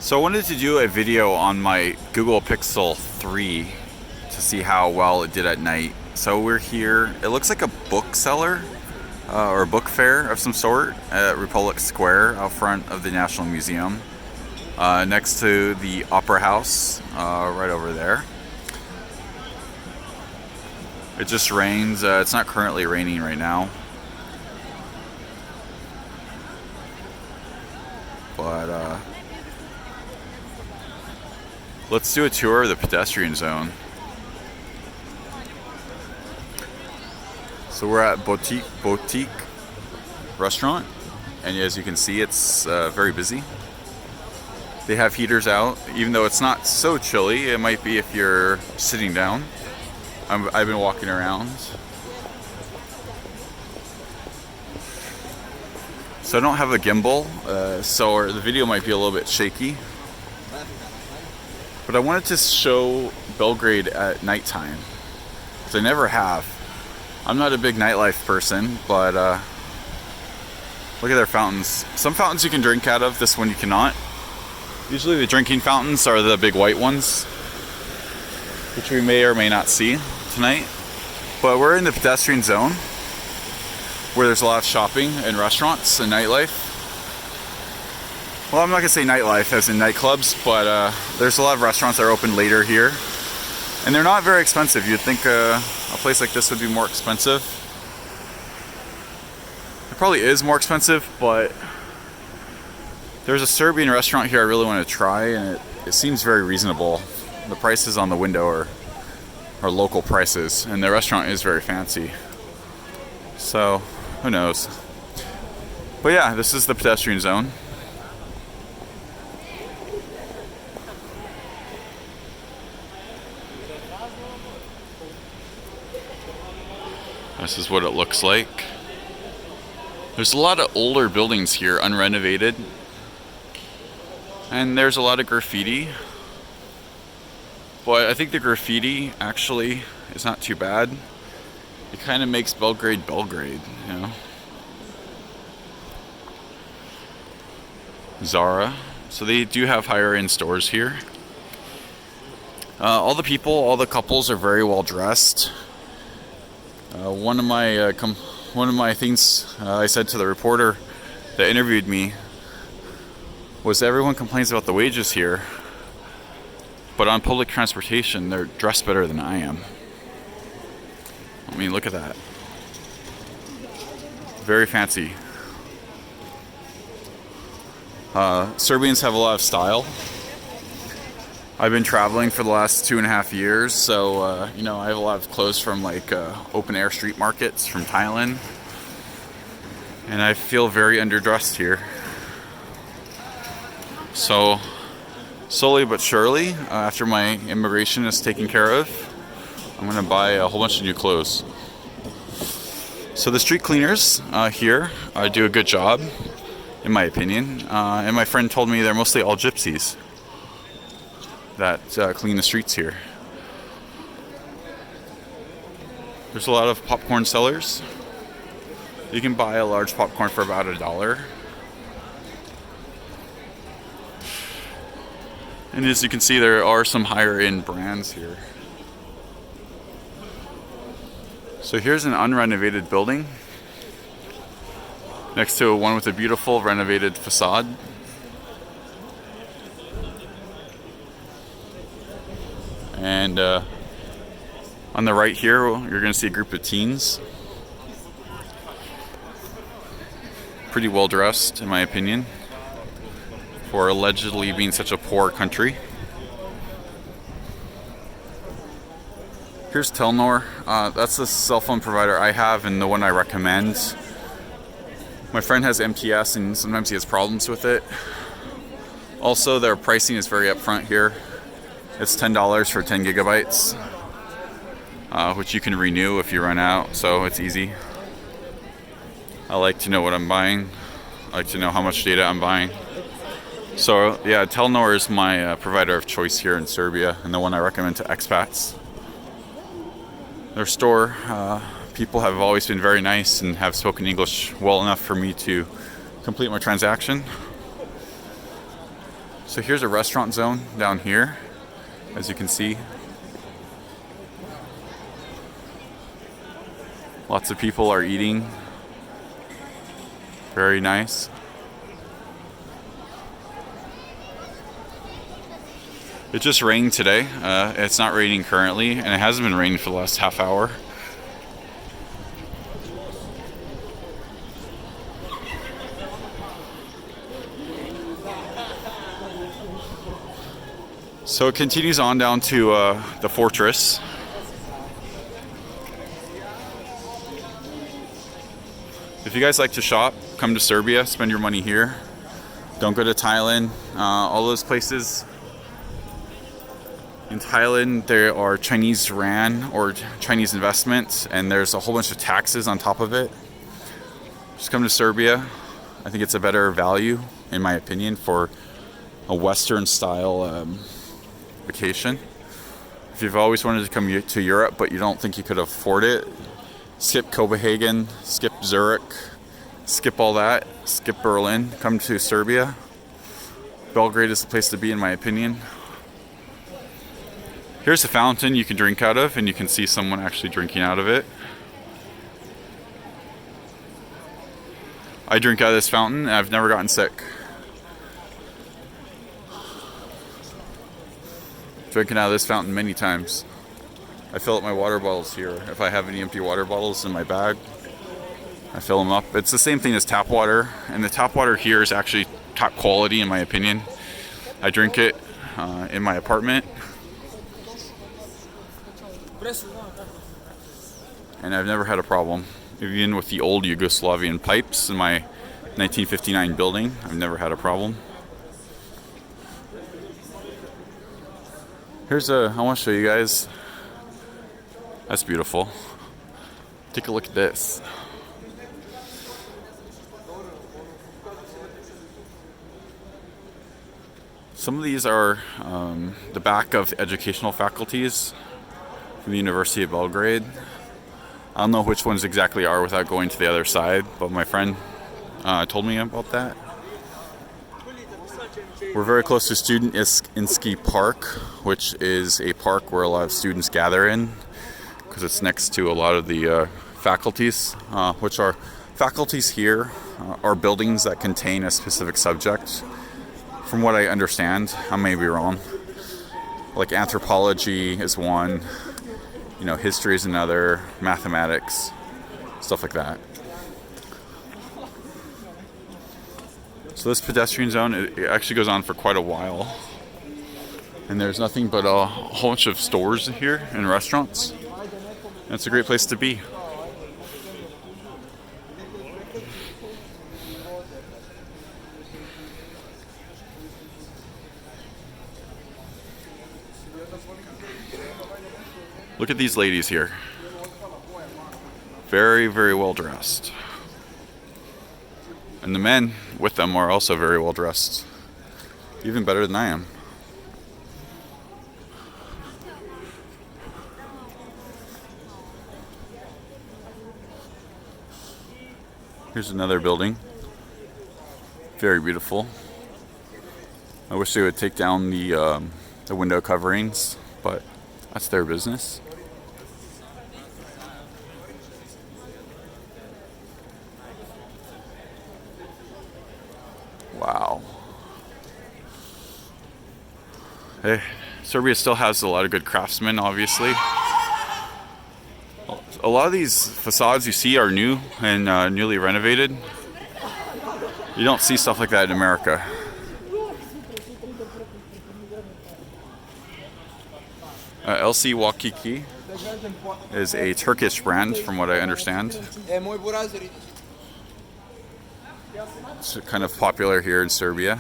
So I wanted to do a video on my Google Pixel 3 to see how well it did at night. So we're here, it looks like a bookseller or a book fair of some sort at Republic Square out front of the National Museum, next to the Opera House right over there. It just rains, it's not currently raining right now. But let's do a tour of the pedestrian zone. So we're at Boutique restaurant, and as you can see, it's very busy. They have heaters out, even though it's not so chilly. It might be if you're sitting down. I've been walking around. So I don't have a gimbal, so the video might be a little bit shaky. But I wanted to show Belgrade at nighttime, because I never have. I'm not a big nightlife person, but look at their fountains. Some fountains you can drink out of, this one you cannot. Usually the drinking fountains are the big white ones, which we may or may not see tonight. But we're in the pedestrian zone, where there's a lot of shopping and restaurants and nightlife. Well, I'm not gonna say nightlife as in nightclubs, but there's a lot of restaurants that are open later here. And they're not very expensive. You'd think a place like this would be more expensive. It probably is more expensive, but there's a Serbian restaurant here I really want to try, and it seems very reasonable. The prices on the window are local prices, and the restaurant is very fancy. So, who knows? But yeah, this is the pedestrian zone. This is what it looks like. There's a lot of older buildings here, unrenovated. And there's a lot of graffiti. But I think the graffiti actually is not too bad. It kind of makes Belgrade, Belgrade, you know. Zara. So they do have higher end stores here. All the couples are very well dressed. One of my things I said to the reporter that interviewed me was everyone complains about the wages here, but on public transportation they're dressed better than I am. I mean, look at that. Very fancy. Serbians have a lot of style. I've been traveling for the last 2.5 years, so you know, I have a lot of clothes from like open air street markets from Thailand, and I feel very underdressed here. So slowly but surely, after my immigration is taken care of, I'm gonna buy a whole bunch of new clothes. So the street cleaners here do a good job, in my opinion, and my friend told me they're mostly all gypsies that clean the streets here. There's a lot of popcorn sellers. You can buy a large popcorn for about $1. And as you can see, there are some higher end brands here. So here's an unrenovated building next to one with a beautiful renovated facade. And on the right here, you're going to see a group of teens. Pretty well dressed, in my opinion, for allegedly being such a poor country. Here's Telnor. That's the cell phone provider I have and the one I recommend. My friend has MTS and sometimes he has problems with it. Also, their pricing is very upfront here. It's $10 for 10 gigabytes, which you can renew if you run out, so it's easy. I like to know what I'm buying. I like to know how much data I'm buying. So yeah, Telnor is my provider of choice here in Serbia, and the one I recommend to expats. Their store, people have always been very nice and have spoken English well enough for me to complete my transaction. So here's a restaurant zone down here, as you can see. Lots of people are eating. Very nice. It just rained today. It's not raining currently, and it hasn't been raining for the last half hour. So it continues on down to the fortress. If you guys like to shop, come to Serbia, spend your money here. Don't go to Thailand. All those places. In Thailand, there are Chinese yuan or Chinese investments, and there's a whole bunch of taxes on top of it. Just come to Serbia. I think it's a better value, in my opinion, for a Western style vacation. If you've always wanted to come to Europe, but you don't think you could afford it, skip Copenhagen, skip Zurich, skip all that, skip Berlin, come to Serbia. Belgrade is the place to be, in my opinion. Here's a fountain you can drink out of, and you can see someone actually drinking out of it. I drink out of this fountain, and I've never gotten sick. Drinking out of this fountain many times. I fill up my water bottles here. If I have any empty water bottles in my bag, I fill them up. It's the same thing as tap water, and the tap water here is actually top quality, in my opinion. I drink it in my apartment. And I've never had a problem. Even with the old Yugoslavian pipes in my 1959 building, I've never had a problem. I want to show you guys. That's beautiful. Take a look at this. Some of these are the back of educational faculties from the University of Belgrade. I don't know which ones exactly are without going to the other side, but my friend told me about that. We're very close to Student Inski Park, which is a park where a lot of students gather in, because it's next to a lot of the faculties, which are faculties here are buildings that contain a specific subject. From what I understand, I may be wrong. Like anthropology is one, history is another, mathematics, stuff like that. So this pedestrian zone, it actually goes on for quite a while. And there's nothing but a whole bunch of stores here and restaurants. And it's a great place to be. Look at these ladies here. Very, very well dressed. And the men with them are also very well dressed. Even better than I am. Here's another building. Very beautiful. I wish they would take down the window coverings, but that's their business. Wow. Hey, Serbia still has a lot of good craftsmen, obviously. A lot of these facades you see are new and newly renovated. You don't see stuff like that in America. LC Wakiki is a Turkish brand, from what I understand. It's kind of popular here in Serbia.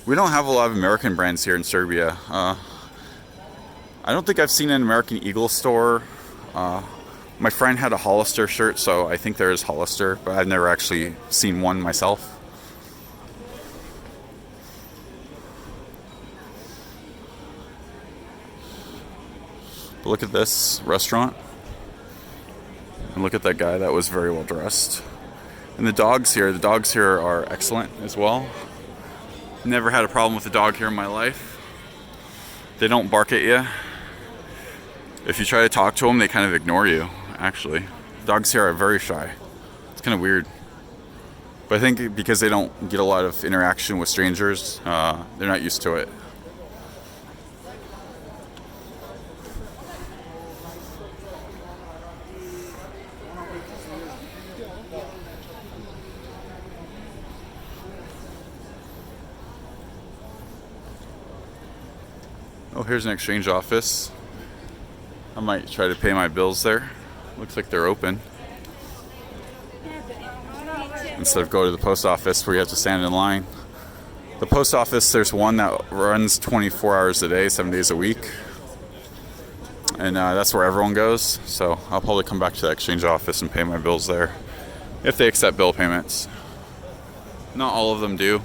We don't have a lot of American brands here in Serbia. I don't think I've seen an American Eagle store. My friend had a Hollister shirt, so I think there is Hollister, but I've never actually seen one myself. But look at this restaurant. And look at that guy that was very well dressed. And the dogs here are excellent as well. Never had a problem with a dog here in my life. They don't bark at you. If you try to talk to them, they kind of ignore you, actually. Dogs here are very shy. It's kind of weird. But I think because they don't get a lot of interaction with strangers, they're not used to it. Oh, here's an exchange office. I might try to pay my bills there. Looks like they're open. Instead of go to the post office where you have to stand in line. The post office, there's one that runs 24 hours a day, 7 days a week. And that's where everyone goes. So I'll probably come back to the exchange office and pay my bills there. If they accept bill payments. Not all of them do.